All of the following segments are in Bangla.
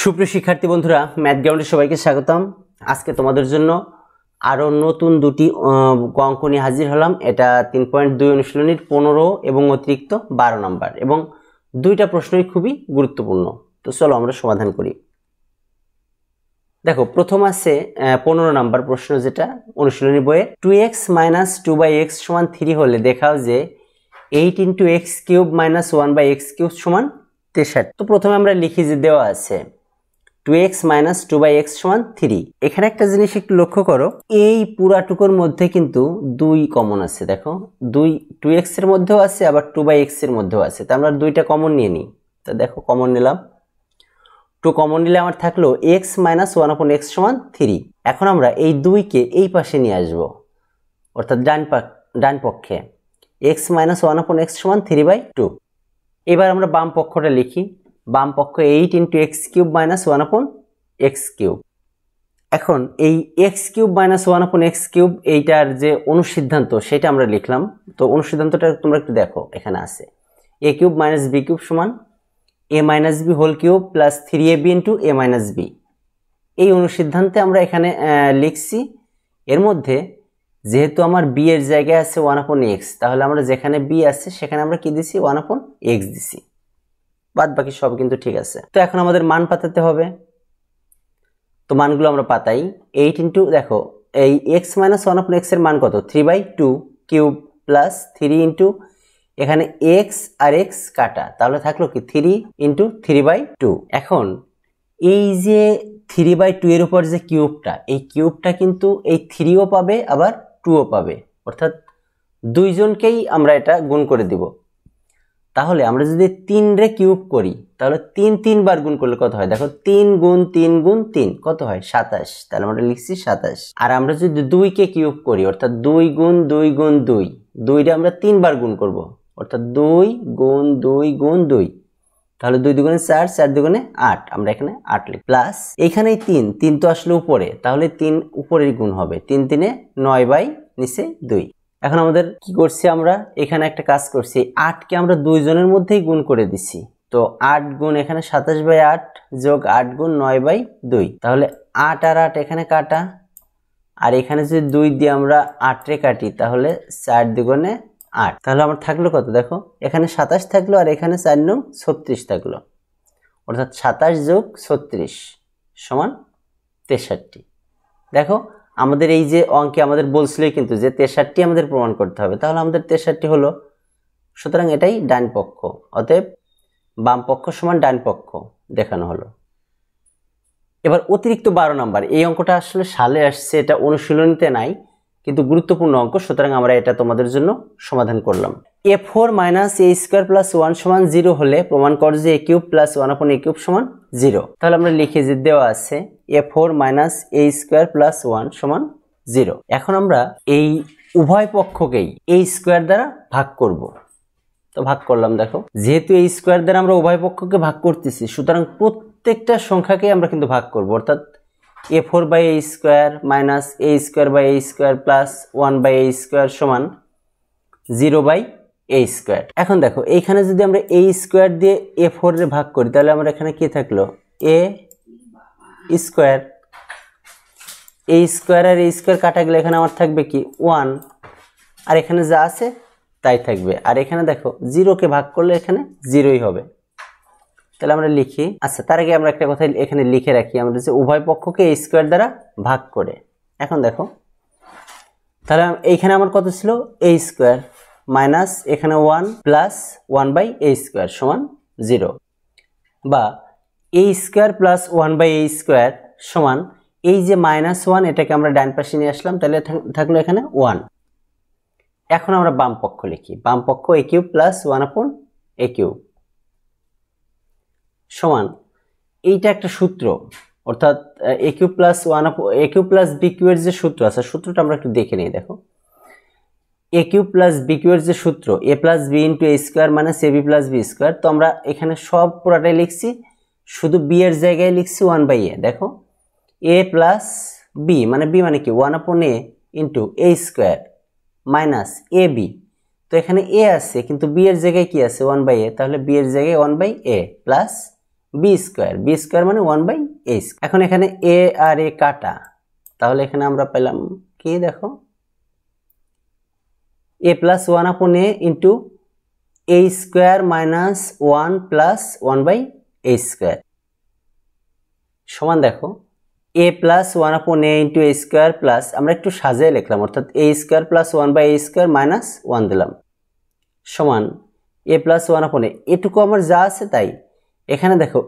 সুপ্রিয় শিক্ষার্থী বন্ধুরা, ম্যাথ গ্রাউন্ডে সবাইকে স্বাগতম। আজকে তোমাদের জন্য আরো নতুন দুটি অঙ্ক নিয়ে হাজির হলাম। এটা 3.2 অনুশীলনীর 15 এবং অতিরিক্ত 12 নম্বর, এবং দুইটা প্রশ্নই খুবই গুরুত্বপূর্ণ। তো চলো আমরা সমাধান করি। দেখো, প্রথম আছে 15 নম্বর প্রশ্ন, যেটা অনুশীলনী বইয়ে 2x - 2/x = 3 হলে দেখাও যে 8 × x³ - 1/x³ = 63। তো প্রথমে আমরা লিখি যে দেওয়া আছে 2x - 2/x = 3। এখানে একটা জিনিস একটু লক্ষ্য করো, এই পুরাটুকুর মধ্যে কিন্তু 2 কমন আছে। দেখো, 2x এর মধ্যেও আছে, আবার 2/x এর মধ্যেও আছে। তো আমরা দুইটা কমন নিয়ে নিই। তো দেখো, কমন নিলাম, 2 কমন নিলে আমার থাকলো x - 1/x = 3। এখন আমরা এই 2 কে এই পাশে নিয়ে আসব, অর্থাৎ ডান পক্ষে। x - 1/x = 3/2। এবার আমরা বাম পক্ষটা লিখি। বাম পক্ষ 8 × x³ - 1/x³। এখন এই x³ - 1/x³ এইটার যে অনুসিদ্ধান্ত সেটা আমরা লিখলাম। তো অনুসিদ্ধান্তটা তোমরা একটু দেখো, এখানে আছে a³ - b³ = a - b whole cube plus 3ab × a - b। এই অনুসিদ্ধান্তে আমরা এখানে লিখছি। এর মধ্যে যেহেতু আমার b এর জায়গায় আছে 1/x, তাহলে আমরা যেখানে b আছে সেখানে আমরা কি দিছি, 1/x দিছি। বাদ বাকি সব কিন্তু ঠিক আছে। তো এখন আমাদের মান পাতাতে হবে। তো মানগুলো আমরা পাতাই। 8 × দেখো, এই x - 1/x এর মান কত, 3/2 কিউব প্লাস 3 × এখানে x আর x কাটা, তাহলে থাকলো কি 3 × 3/2। এখন এই যে 3/2 এর উপর যে কিউবটা, এই কিউবটা কিন্তু এই 3ও পাবে আবার 2ও পাবে, অর্থাৎ দুইজনকেই আমরা এটা গুণ করে দিব। তাহলে আমরা যদি 3 রে কিউব করি, তাহলে 3 বার গুণ করলে কত হয়, দেখো 3 × 3 × 3 কত হয়, 27। তাহলে আমরা লিখছি 27। আর আমরা যদি 2 কে কিউব করি, অর্থাৎ 2 × 2 × 2, 2 রে আমরা 3 বার গুণ করব, অর্থাৎ 2 × 2 × 2, তাহলে 2 × 2 = 4, 4 × 2 = 8। আমরা এখানে 8 লিখি। প্লাস এইখানে 3 তো আসলে উপরে, তাহলে 3 উপরের গুণ হবে, 3 × 3 = 9 নিচে 2। এখন আমাদের কি করছি, আমরা এখানে একটা কাজ করছি, 8 কে আমরা দুইজনের মধ্যেই গুণ করে দিছি। তো 8 গুণ এখানে 27/8 যোগ 8 গুণ 9/2, তাহলে 8 আর 8 এখানে কাটা, আর এখানে যদি 2 দিয়ে আমরা 8 রে কাটি, তাহলে 4 × 2 = 8। তাহলে আমার থাকলো কত, দেখো এখানে 27 থাকলো আর এখানে 4 নং 36 থাকলো, অর্থাৎ 27 যোগ 36 সমান 63। দেখো, আমাদের এই যে অঙ্কে আমাদের বলছিল কিন্তু যে 63 আমাদের প্রমাণ করতে হবে, তাহলে আমাদের 63 হলো। সুতরাং এটাই ডান পক্ষ, অতএব বাম পক্ষ সমান ডান পক্ষ দেখানো হলো। এবার অতিরিক্ত 12 নম্বর, এই অঙ্কটা আসলে সালে আসছে, এটা অনুশীলনীতে নাই, কিন্তু গুরুত্বপূর্ণ অঙ্ক, সুতরাং আমরা এটা তোমাদের জন্য সমাধান করলাম। a4 - a² + 1 = 0 হলে প্রমাণ কর যে a³ + 1/a³ = 0। তাহলে আমরা লিখি যে দেওয়া আছে a4 - a² + 1 = 0। এখন আমরা এই উভয় পক্ষকেই a² দ্বারা ভাগ করব। তো ভাগ করলাম। দেখো, যেহেতু a² দ্বারা আমরা উভয় পক্ষকে ভাগ করতেছি, সুতরাং প্রত্যেকটা সংখ্যাকে আমরা কিন্তু ভাগ করব, অর্থাৎ a4/a² - a²/a² + 1/a² = 0/a²। এখন দেখো, এইখানে যদি আমরা a² দিয়ে a4 রে ভাগ করি, তাহলে আমরা এখানে কি থাকলো, a² আর a² কাটা গেলে এখানে আমার থাকবে কি 1, আর এখানে যা আছে তাই থাকবে। আর এখানে দেখো 0 কে ভাগ করলে এখানে 0ই হবে। তাহলে আমরা লিখি, আচ্ছা তার আগে আমরা একটা কথা এখানে লিখে রাখি, আমরা যে উভয় পক্ষকে a² দ্বারা ভাগ করে। এখন দেখো, তাহলে এইখানে আমার কত ছিল, a² মাইনাস এখানে 1 প্লাস 1/a² সমান 0, বা a² প্লাস 1/a² সমান এই যে -1, এটাকে আমরা ডান পাশে নিয়ে আসলাম, তাহলে থাকলো এখানে 1। এখন আমরা বাম পক্ষ লিখি, বাম পক্ষ a³ + 1/a³ সমান, এইটা একটা সূত্র, অর্থাৎ a³ + b³ এর যে সূত্র আছে, সূত্রটা আমরা একটু দেখে নিই। দেখো, a³ + b³ এর যে সূত্র, a + b × a² - ab + b²। তো আমরা এখানে সব পুরাটাই লিখছি, শুধু b এর জায়গায় লিখছি 1/a। দেখো, a + b মানে b মানে কি 1/a × a² - ab। তো এখানে a আছে, কিন্তু b এর জায়গায় কি আছে 1/a, তাহলে b এর জায়গায় 1/a প্লাস বি স্কোয়ার মানে 1/a। এখন এখানে এ আর এ কাটা, তাহলে এখানে আমরা পেলাম কি দেখো, a plus 1/a into a square minus 1 plus 1/a² সমান দেখো a plus 1/a into a square plus, আমরা একটু সাজিয়ে লিখলাম, অর্থাৎ a square plus 1/a² minus 1 দিলাম সমান a প্লাস 1/a। এটুকু আমার যা আছে তাই। এখানে দেখো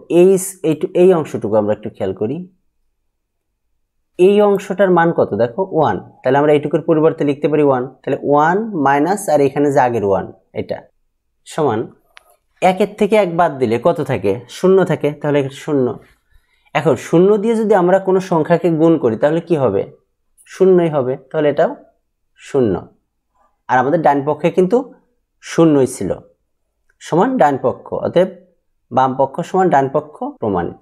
এই অংশটুকু আমরা একটু খেয়াল করি, এই অংশটার মান কত দেখো 1, তাহলে আমরা এইটুকুর পরিবর্তে লিখতে পারি 1, তাহলে 1 মাইনাস আর এখানে যে আগের 1 এটা সমান 1 থেকে 1 বাদ দিলে কত থাকে, 0 থাকে, তাহলে 0। এখন 0 দিয়ে যদি আমরা কোনো সংখ্যাকে গুণ করি তাহলে কি হবে, 0ই হবে, তাহলে এটাও 0। আর আমাদের ডান পক্ষে কিন্তু 0ই ছিল, সমান ডান পক্ষ, অতএব বাম পক্ষ সমান ডান পক্ষ প্রমাণিত।